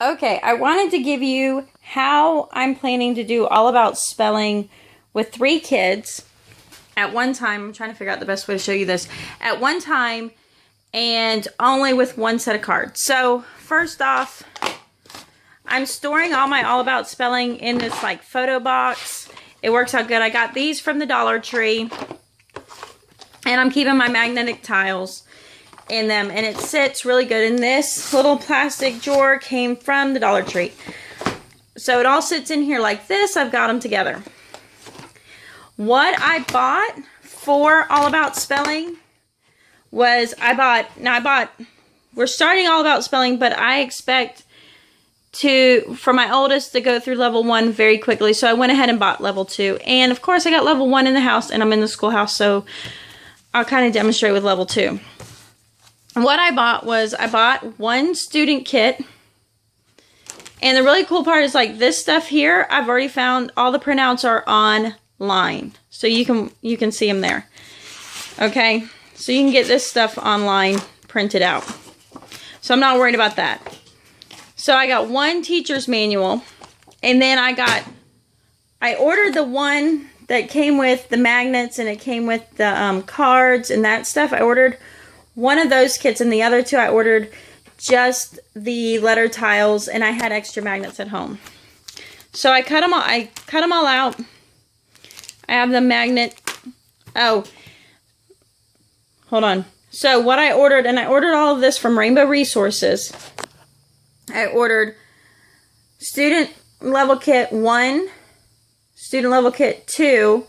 Okay, I wanted to give you how I'm planning to do All About Spelling with 3 kids at one time. I'm trying to figure out the best way to show you this. At one time and only with one set of cards. So first off, I'm storing all my All About Spelling in this like photo box. It works out good. I got these from the Dollar Tree. And I'm keeping my magnetic tiles in them, and it sits really good. And this little plastic drawer came from the Dollar Tree, so it all sits in here like this. I've got them together. What I bought for All About Spelling was we're starting All About Spelling, but I expect for my oldest to go through level 1 very quickly, so I went ahead and bought level 2. And of course I got level 1 in the house, and I'm in the schoolhouse, so I'll kind of demonstrate with level 2. What I bought was, I bought one student kit. And the really cool part is, like, this stuff here, I've already found all the printouts are online. So you can see them there. Okay? So you can get this stuff online printed out. So I'm not worried about that. So I got one teacher's manual. And then I ordered the one that came with the magnets, and it came with the cards and that stuff. I ordered one of those kits, and the other 2 I ordered just the letter tiles, and I had extra magnets at home. So I cut them all out. I have the magnet. Oh, hold on. So what I ordered, and I ordered all of this from Rainbow Resources. I ordered student level kit 1, student level kit 2,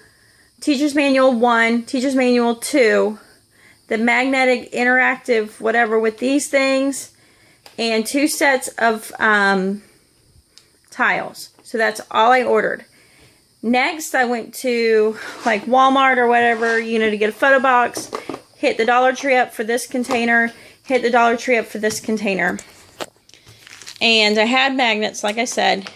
teacher's manual 1, teacher's manual 2, the magnetic interactive whatever with these things, and 2 sets of tiles. So that's all I ordered. Next, I went to like Walmart or whatever, to get a photo box, hit the Dollar Tree up for this container, hit the Dollar Tree up for this container. And I had magnets, like I said.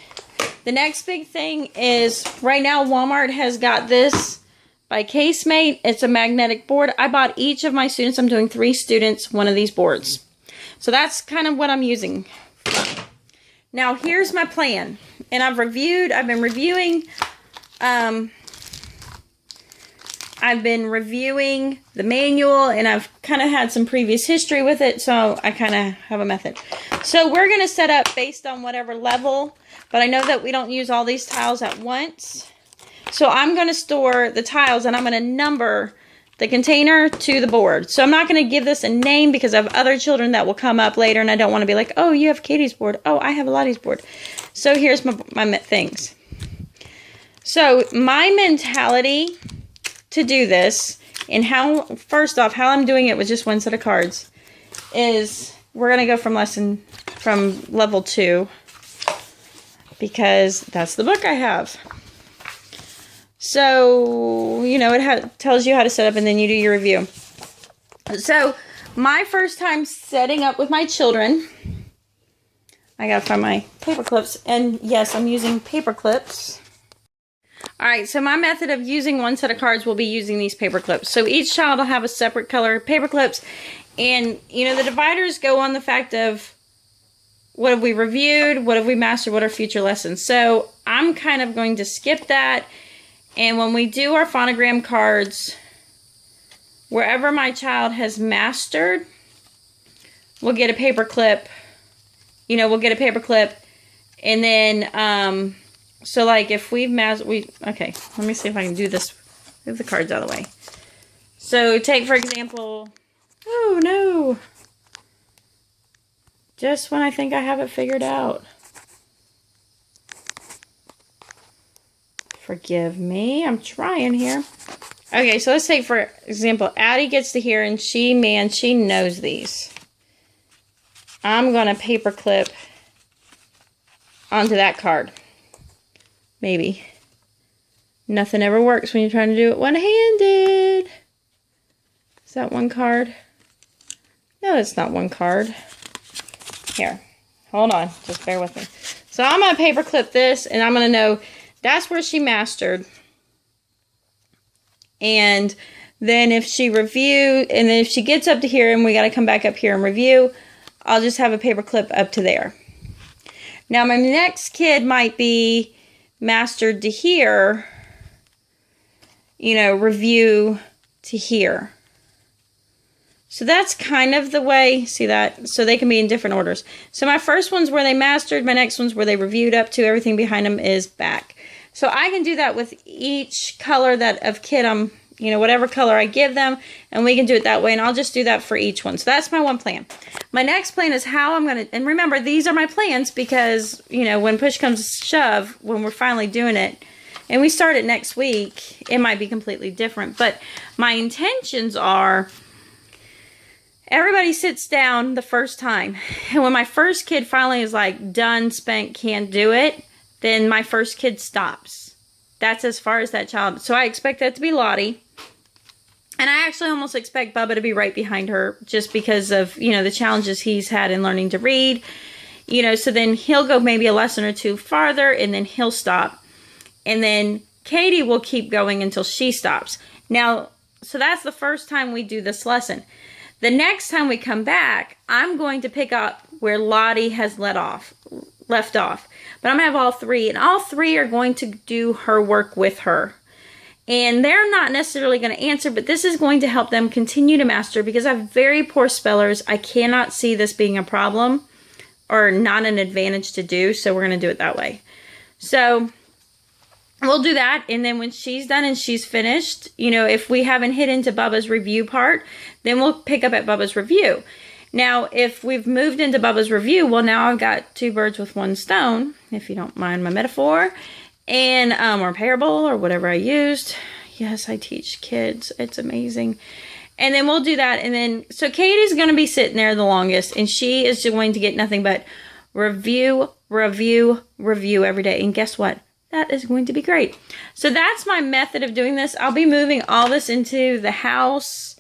The next big thing is, right now Walmart has got this by Casemate. It's a magnetic board. I bought each of my students, I'm doing 3 students, one of these boards. So that's kind of what I'm using. Now here's my plan. And I've been reviewing the manual, and I've kind of had some previous history with it, so I kind of have a method. So we're going to set up based on whatever level, but I know that we don't use all these tiles at once. So I'm going to store the tiles, and I'm going to number the container to the board. So I'm not going to give this a name because I have other children that will come up later, and I don't want to be like, oh, you have Katie's board. Oh, I have Lottie's board. So here's my things. So my mentality to do this, and first off, how I'm doing it with just one set of cards, is we're going to go from level 2, because that's the book I have. So, it tells you how to set up, and then you do your review. So, my first time setting up with my children, I gotta find my paper clips, and yes, I'm using paper clips. Alright, so my method of using one set of cards will be using these paper clips. So each child will have a separate color paper clips, and, the dividers go on the fact of what have we reviewed, what have we mastered, what are future lessons. So I'm kind of going to skip that. And when we do our phonogram cards, wherever my child has mastered, we'll get a paper clip. We'll get a paper clip. And then, so like if we've mastered, okay, let me see if I can do this. Move the cards out of the way. So take, for example, oh no. Just when I think I have it figured out. Forgive me, I'm trying here. Okay, so let's take, for example, Addie gets to here, and she knows these. I'm going to paper clip onto that card. Maybe. Nothing ever works when you're trying to do it one-handed. Is that one card? No, it's not one card. Here, hold on, just bear with me. So I'm going to paper clip this, and I'm going to know that's where she mastered. And then if she if she gets up to here and we got to come back up here and review, I'll just have a paper clip up to there. Now my next kid might be mastered to here, you know, review to here. So that's kind of the way, see that? So they can be in different orders. So my first one's where they mastered, my next one's where they reviewed up to, everything behind them is back. So I can do that with each color that of kid I'm, you know, whatever color I give them, and we can do it that way, and I'll just do that for each one. So that's my one plan. My next plan is how I'm going to, and remember, these are my plans because, you know, when push comes to shove, when we're finally doing it, and we start it next week, it might be completely different. But my intentions are, everybody sits down the first time, and when my first kid finally is like done, spent, can't do it, then my first kid stops. That's as far as that child. So I expect that to be Lottie. And I actually almost expect Bubba to be right behind her just because of, you know, the challenges he's had in learning to read. You know, so then he'll go maybe a lesson or two farther and then he'll stop. And then Katie will keep going until she stops. Now, so that's the first time we do this lesson. The next time we come back, I'm going to pick up where Lottie has left off. But I'm going to have all three, and all three are going to do her work with her. And they're not necessarily going to answer, but this is going to help them continue to master because I have very poor spellers. I cannot see this being a problem or not an advantage to do, so we're going to do it that way. So we'll do that, and then when she's done and she's finished, you know, if we haven't hit into Bubba's review part, then we'll pick up at Bubba's review. Now, if we've moved into Bubba's review, well, now I've got two birds with one stone, if you don't mind my metaphor, and or parable or whatever I used. Yes, I teach kids. It's amazing. And then we'll do that, and then, so Katie's going to be sitting there the longest, and she is going to get nothing but review, review, review every day. And guess what? That is going to be great. So that's my method of doing this. I'll be moving all this into the house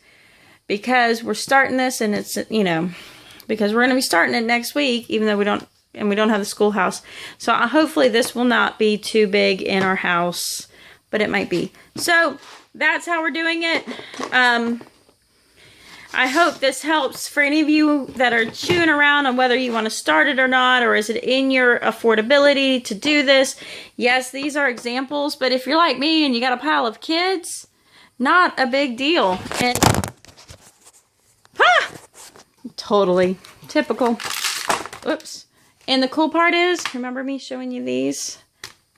because we're starting this, and it's, you know, because we're going to be starting it next week, even though we don't have the schoolhouse. So hopefully this will not be too big in our house, but it might be. So that's how we're doing it. I hope this helps for any of you that are chewing around on whether you want to start it or not, or is it in your affordability to do this. Yes, these are examples, but if you're like me and you got a pile of kids, not a big deal. And totally typical. Oops. And the cool part is, remember me showing you these?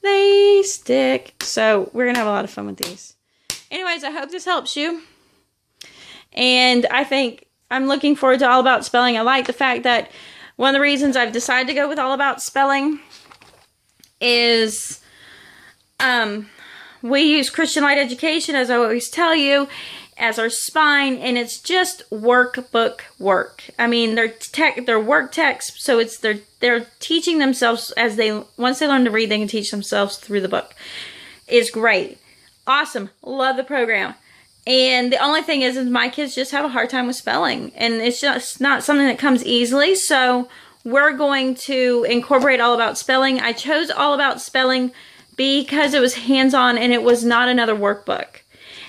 They stick. So we're going to have a lot of fun with these. Anyways, I hope this helps you. And I think I'm looking forward to All About Spelling. I like the fact that one of the reasons I've decided to go with All About Spelling is we use Christian Light Education, as I always tell you, as our spine, and it's just workbook work. I mean, they're work texts, so it's they're teaching themselves as once they learn to read, they can teach themselves through the book. It's great. Awesome. Love the program. And the only thing is my kids just have a hard time with spelling, and it's just not something that comes easily, so we're going to incorporate All About Spelling. I chose All About Spelling because it was hands-on and it was not another workbook.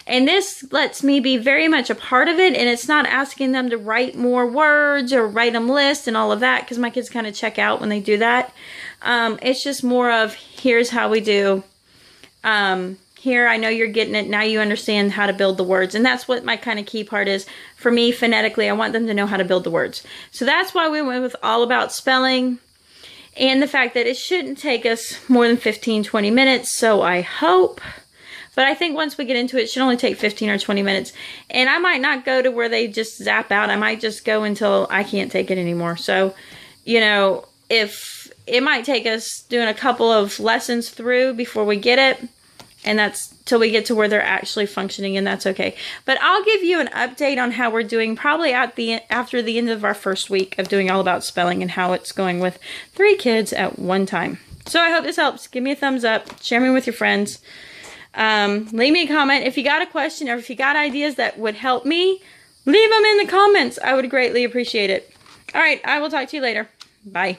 And this lets me be very much a part of it, and it's not asking them to write more words or write them lists and all of that, because my kids kind of check out when they do that. It's just more of, here's how we do. Here, I know you're getting it. Now you understand how to build the words. And that's what my kind of key part is. For me, phonetically, I want them to know how to build the words. So that's why we went with All About Spelling. And the fact that it shouldn't take us more than 15-20 minutes. So I hope. But I think once we get into it, it should only take 15 or 20 minutes. And I might not go to where they just zap out. I might just go until I can't take it anymore. So, you know, if it might take us doing a couple of lessons through before we get it. And that's till we get to where they're actually functioning, and that's okay. But I'll give you an update on how we're doing probably after the end of our first week of doing All About Spelling and how it's going with 3 kids at one time. So I hope this helps. Give me a thumbs up. Share me with your friends. Leave me a comment. If you got a question or if you got ideas that would help me, leave them in the comments. I would greatly appreciate it. All right, I will talk to you later. Bye.